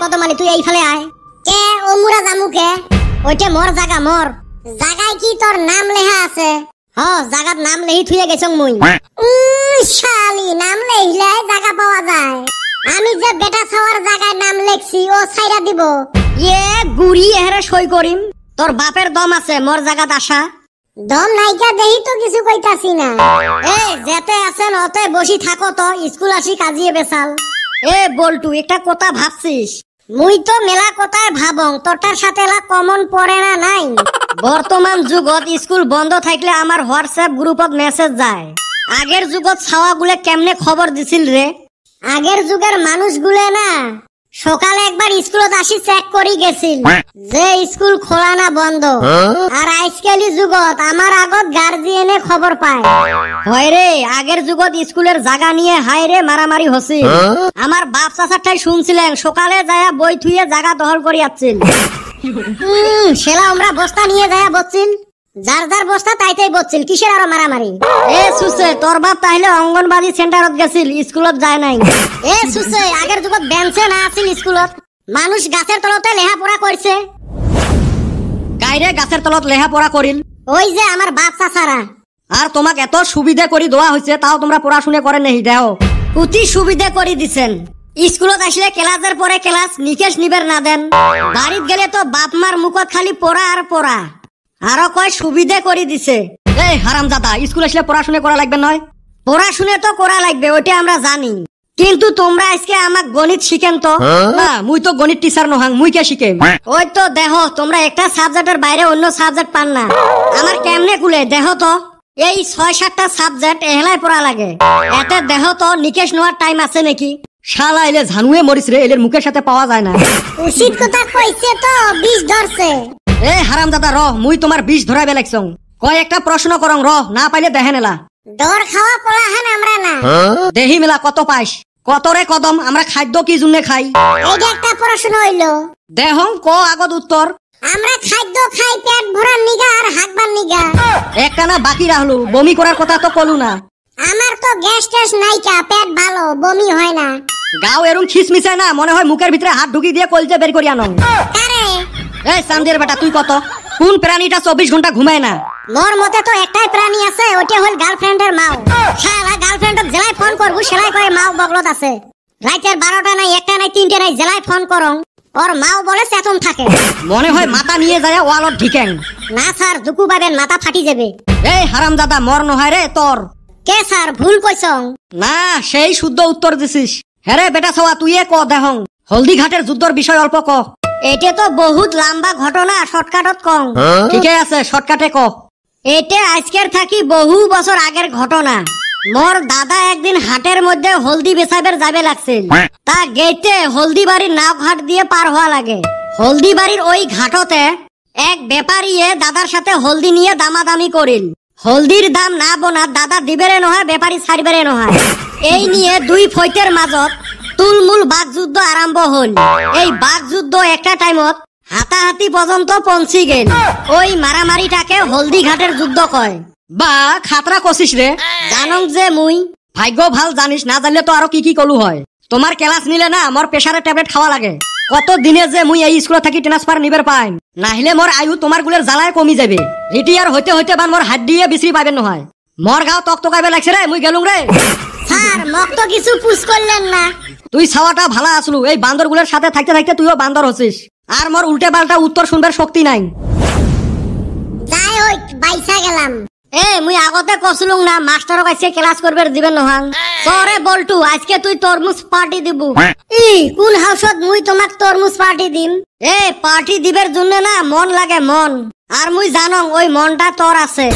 কদমালি তুই এইফালে আয়। কে ও মুরা জামু কে? ওইটা মোর জাগা মোর। জাগায় কি তোর নাম লেখা আছে? হ জাগাত নাম লেহি থুয়ে গেছং মুই। শালি নাম লেখলে জাগা পাওয়া যায়। আমি যে বেটা ছাওয়ার জায়গায় নাম লেখছি ও ছাইরা দিব। ইয়ে গুড়ি এহারে সই করিম। তোর বাপের দম আছে মোর জাগাত আসা? দম নাইকা দেহি তো কিছু কইতাছি না। এ যেতে আছেন অতে বসি থাকো তো, স্কুল আসি কাজিয়ে বেসাল। এ বল্টু একটা কথা ভাবছিস? মুই তো মেলা কথায় ভাবং, তোরটার সাথে এলা কমন পড়ে না নাই? বর্তমান যুগত স্কুল বন্ধ থাকলে আমার হোয়াটসঅ্যাপ গ্রুপত মেসেজ যায়। আগের যুগত ছাওয়াগুলো কেমনে খবর দিছিল রে? আগের যুগের মানুষগুলো না সকালে একবার স্কুলত আসি চেক করি গেছিল যে স্কুল খোলা না বন্ধ। আর আজকালি যুগত আমার আগত গার্জিয়ানে খবর পায়। হয় রে আগের যুগত স্কুলের জায়গা নিয়ে হাই রে মারামারি হছিল। আমার বাপ চাচারটাই শুনছিলেন সকালে যায়া বই থুয়ে জায়গা দখল করি আসছিল। সেলা আমরা বস্তা নিয়ে যায়া বসছিল, যার যার বস্তা তাইতেই বসছিল, কিসের আরো মারামারি? এ সুসে তোর বাপ তাহলে অঙ্গনবাড়ি সেন্টারত গেছিল, স্কুলত যায় নাই? এ সুসে আগের যুগত বেঞ্চে না আছিল স্কুলত, মানুষ গাছের তলতে লেখাপড়া করছে। কাইরে গাছের তলত লেখাপড়া করিল? ওই যে আমার বাপ চাচারা। আর তোমাক এত সুবিধা করে দেওয়া হয়েছে তাও তোমরা পড়াশোনা করে নেই দেও? অতি সুবিধা করে দিছেন। স্কুলত আসলে ক্লাসের পরে ক্লাস নিকেশ নিবের না দেন, বাড়িত গেলে তো বাপ মার মুখত খালি পড়া আর পড়া। আরো কয় সুবিধা করে দিছে। এই হারামজাদা স্কুল আসলে পড়াশোনা করা লাগবে নয়? পড়াশোনা তো করা লাগবে ওইটা আমরা জানি, কিন্তু তোমরা আজকে আমাক গণিত শিখেন তো? না মুই তো গণিত টিচার নহাং, মুই কে শিখেম? ওই তো দেহ তোমরা একটা সাবজেক্টের বাইরে অন্য সাবজেক্ট পান না। আমার কেমনে কুলে দেহ তো এই 6-7টা সাবজেক্ট এহলাই পড়া লাগে। এতে দেহ তো নিকেশ নেওয়ার টাইম আছে নাকি? শালা এলে ঝানুয়ে মরিস রে, এলের মুখের সাথে পাওয়া যায় না। উচিত কথা কইছে তো বিষ ধরছে। এ হারামজাদা র মুই তোমার বিষ ধরাবে লাগছং। কয় একটা প্রশ্ন করং র, না পাইলে দেখে নেলা। দর খাওয়া পোলাহান আমরা না। দেহি মেলা কত পাইস? কত রে কদম আমরা খাদ্য কি জন্য খাই? এইটা একটা প্রশ্ন হইলো। দেহং ক আগত উত্তর। আমরা খাদ্য খাই পেট ভরার নিগা আর হাগবার নিগা। একটানা বাকি রাখলো, বমি করার কথা তো কলু না। আমার তো গ্যাস ট্যাস নাইকা, পেট ভালো, বমি হয় না। গাও এরম খিসমিসায় না, মনে হয় মুখের ভিতরে হাত ঢুকি দিয়ে কলজে বের করি আনং। আরে এই সান্দের বেটা তুই কত? কোন প্রাণীটা 24 ঘন্টা ঘুমায় না? মোর মতে তো একটাই প্রাণী আছে, ওটা হল গার্লফ্রেন্ডের মাও। শালা গার্লফ্রেন্ডের জেলায় ফোন করবো সেলাই করে মাও বগলত আছে। রাতের 12টা নাই 1টা নাই 3টে নাই জেলায় ফোন করং, ওর মাও বলে চেতন থাকে। মনে হয় মাথা নিয়ে যায় ওয়ালত ঢিকেন। না স্যার দুকু পাবেন মাথা ফাটি যাবে। এই হারামজাদা মর নহয় রে তোর। কে স্যার ভুল কইছং? না সেই শুদ্ধ উত্তর দিছিস। হ্যাঁ বেটা ছাওয়া তুই ক দেহং হলদি ঘাটের যুদ্ধর বিষয় অল্প ক। এটা তো বহুত লম্বা ঘটনা, শর্টকাটত কং। ঠিকই আছে শর্টকাটে ক। এটা আজকের থাকি বহু বছর আগের ঘটনা। মোর দাদা একদিন হাটের মধ্যে হলদি বেচাবের যাবে লাগছিল। তা গেটে হলদি বাড়ির নাও ঘাট দিয়ে পার হওয়া লাগে। হলদি বাড়ির ওই ঘাটতে এক ব্যাপারীয়ে দাদার সাথে হলদি নিয়ে দামাদামি করিল। হলদির দাম না বোনা দাদা দিবেরে নহয়, ব্যাপারী ছাড়বেরে নহয়। এই নিয়ে দুই ফৈতের মাজত তুলমুল বাগযুদ্ধ আরম্ভ হল। এই বাগযুদ্ধ একটা টাইমত হাতাহাতি পর্যন্ত পৌঁছি গেল। ওই মারামারিটাকে হলদি ঘাটের যুদ্ধ কয়। বা খাতরা কষিস রে। জানং যে মুই। ভাগ্য ভাল জানিস, না জানলে তো আরো কি কি কলু হয়। তোমার ক্লাস নিলে না মোর প্রেসারের ট্যাবলেট খাওয়া লাগে। কত দিনে যে মুই এই স্কুলে থাকি ট্রান্সফার নিবার পাইম, নাহিলে মোর আয়ু তোমার গুলের জ্বালায় কমি যাবে। রিটিয়ার হইতে হইতে বান মোর হাত দিয়ে বিশ্রি পাবেন নহয়। মোর গাও তকতকাইবে লাগছে রে, মুই গেলুম রে। স্যার মক তো কিছু পুশ করলেন না। তুই ছাওয়াটা ভালো আসলু, এই বান্দর গুলের সাথে থাকতে থাকতে তুইও বান্দর হচ্ছিস। আর মোর উল্টে পাল্টা উত্তর শুনবার শক্তি নাই। যাই হোক বাইসা গেলাম। এ মুই আগতে কসলুং না মাস্টারক আজকে ক্লাস করবে দিবেন নহাং। সরে বল্টু আজকে তুই তরমুজ পার্টি দিব। ই কোন হাউসত মুই তোমাক তরমুজ পার্টি দিম? এ পার্টি দিবের জন্য না মন লাগে মন, আর মুই জানং ওই মনটা তোর আছে।